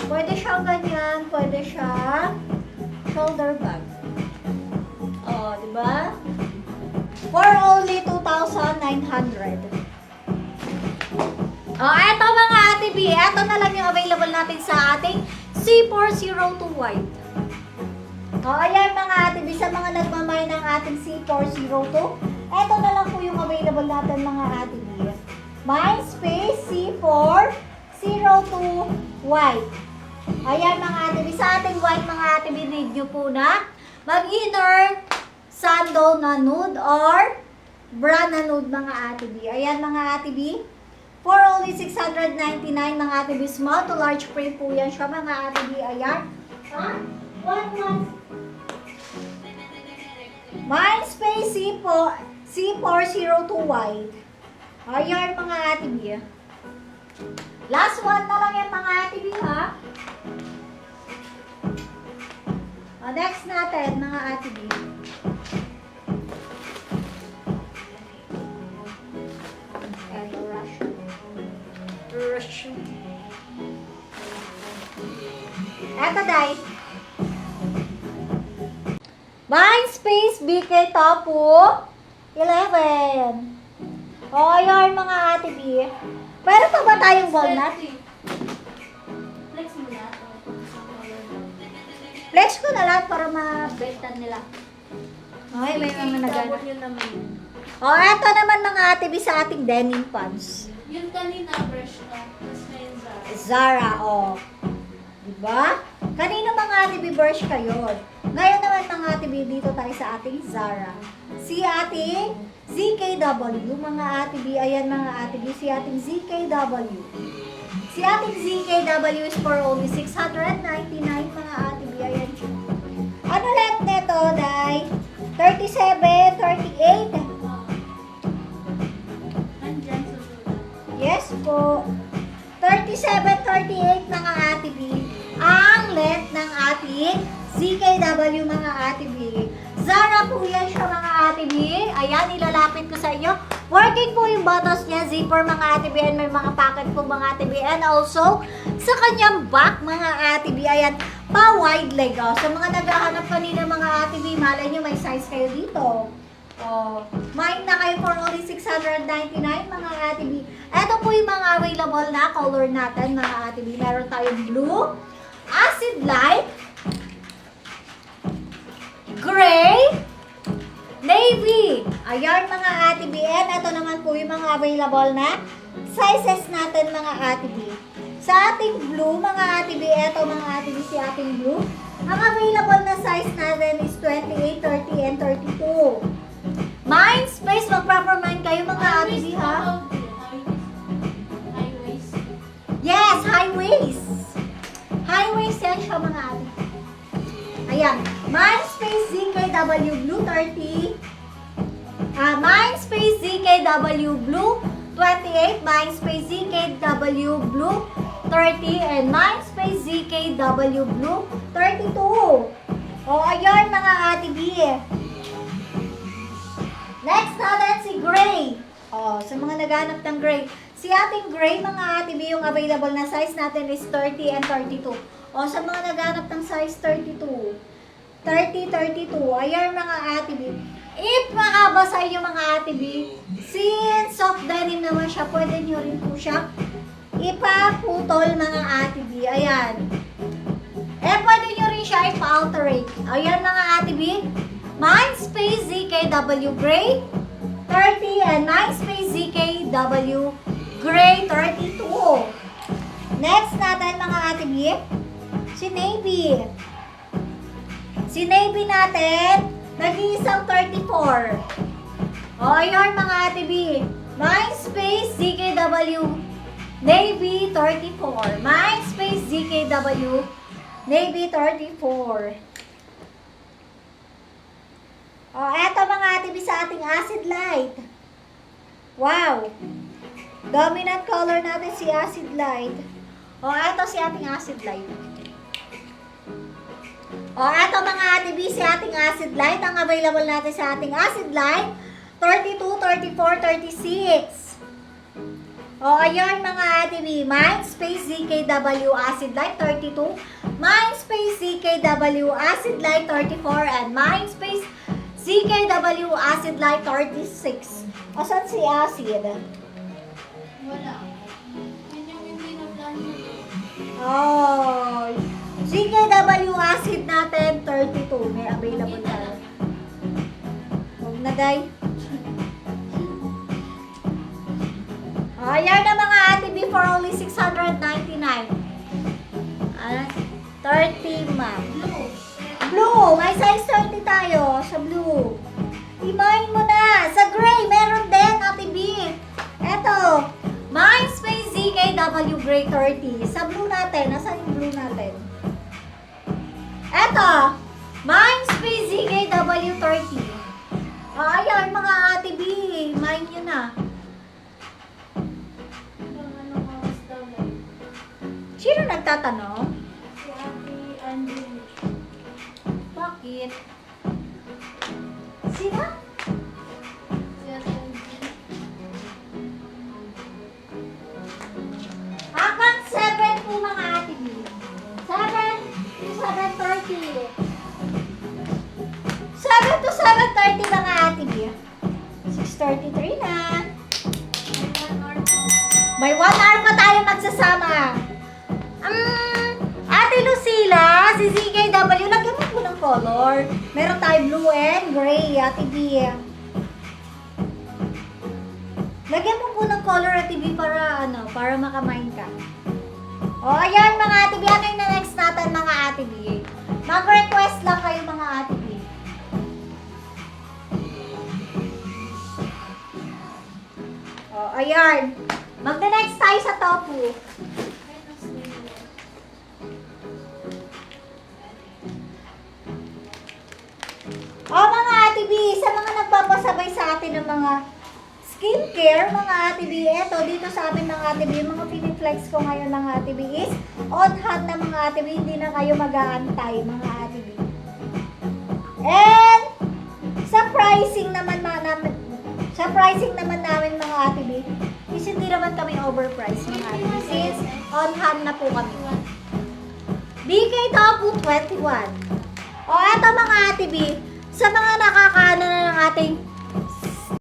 Pwede siyang ganyan, pwede siyang shoulder bag. Oh, di ba? For only 2,900. Oh, eto mga Ate B, eto na lang yung available natin sa ating C402 white. Oh, ayan mga Ate B, sa mga nagmamay ng ating C402, eto na lang po yung available natin mga Ate B. Mindspace C402 white. Ayan mga Ate B, sa ating white mga Ate B, need nyo po na mag-inner sandal na nude or bra na nude mga Ate B. Ayan mga Ate B, for only 699 mga Ate B, small to large print po yan siya mga Ate B. Ayan. Ha? Mindspace C402 white. Ayan mga Ate B. Last one na lang yan mga Ate B ha. Next natin mga Ate B. Eto dai. Mindspace BK Topo 11. O, yun mga Ate B. Meron pa ba tayong walnut? Flex mo na. Flex ko na lang para mabenta nila. Okay, may mga nagana. Yun naman. O, eto naman mga Ate B sa ating denim pants. Yun kanina brush ka. Tapos may Zara. Zara, o. Diba? Kanina mga Ate B, brush kayo. Ngayon naman mga Ate B, dito tayo sa ating Zara. Si ating ZKW, mga Ate B, ayan mga Ate B, si ating ZKW. Si ating ZKW is for only 699 mga Ate B, ayan siya. Ano length nito, Day? 37, 38. Nandyan sa sulat. Yes po. 37, 38 mga Ate B. Ang length ng ating ZKW mga Ate B. Zara po yan siya mga Ate B. Ayan, ilalapit ko sa inyo. Working po yung buttons niya, zipper mga Ate B. And may mga pocket po mga Ate B. And also, sa kanyang back mga Ate B. Ayan, pa-wide leg. Oh. Sa mga naghahanap kanina mga Ate B, malay nyo may size kayo dito. Oh, mine na kayo for only 699 mga Ate B. Ito po yung mga available na color natin mga Ate B. Meron tayong blue, acid light, gray, navy. Ayan mga Ate B. And ito naman po yung mga available na sizes natin mga Ate B. Sa ating blue mga Ate B, ito mga Ate B si ating blue. Ang available na size natin is 28, 30, and 32. Mindspace, mag-proper mind kayo mga Ate B ha? High waist. Yes, high waist. High waist yan siya mga Ate. Ayan. Mindspace ZKW Blue 30. Mindspace ZKW Blue 28. Mindspace ZKW Blue 30. And Mindspace ZKW Blue 32. O, ayan mga Ate B. Next natin si Gray. Oh, sa mga naghanap ng Gray. Si ating Gray mga Ate B, yung available na size natin is 30 and 32. O, sa mga naghanap ng size 32. 30, 32. Ayan mga Ate B. If makaba sa inyo mga Ate B, since soft denim naman siya, pwede nyo rin po siya ipaputol mga Ate B. Ayan. Pwede nyo rin siya ipa-alterate. Ayan mga Ate B. Mindspace ZKW Gray 30 and Mindspace ZKW Gray 32. Next natin mga Ate B, si Navy. Si Navy natin, nag-iisang 34. O, ayun mga Ate B. Mindspace ZKW Navy 34. Mindspace ZKW Navy 34. O, eto mga Ate B sa ating acid light. Wow! Dominant color natin si acid light. O, eto si ating acid light. O, eto mga Ate B, si ating acid light. Ang available natin sa ating acid light, 32, 34, 36. O, ayun mga Ate B, Mindspace ZKW acid light, 32. Mindspace ZKW acid light, 34. And Mindspace ZKW acid light, 36. O, saan si acid? Wala. Yun yung hindi na plan mo. Oh, ZKW acid natin, 32. May available tayo. Huwag na, day. Ayan na mga Ate B for only 699. 30 ma'am. Blue. Blue, may size 30 tayo sa blue. Imahin mo na. Sa gray, meron din Ate B. Eto, Mindspace ZKW Gray 30. Sa blue natin, nasaan yung blue natin? Eto, Mindspace ZKW 30. Ayan mga Ate B, imahin nyo na. Hanggang anong oras daw lang. Sino nagtatanong? Si Ate Angelique. Bakit? Sino? Si Ate Angelique. Hanggang 7 po mga Ate B. 7 to 7:30. 7 to 7:30 mga Ate B. 6:33 na. May 1 hour pa tayo magsasama. Ate Lucila, si ZKW, lagyan mo po ng color. Meron tayo blue and gray, Ate B. Lagyan mo po ng color, Ate B, para makamain ka. O, ayan mga Ate B. Ano yung next natin mga Ate B? Mag-request lang kayo mga Ate B. O, ayan. Mag-next tayo sa tofu. O mga Ate B, sa mga nagpapasabay sa atin ng mga skincare, mga Ate B, eto dito sa amin mga Ate B, yung mga piniflex ko ngayon mga Ate B is on hand na mga Ate B, hindi na kayo mag-aantay mga Ate B. And sa pricing naman namin mga Ate B, is hindi naman kami overpriced mga Ate B, since on hand na po kami. BK Tofu 21. O eto mga Ate B, sa mga nakakaano na ng ating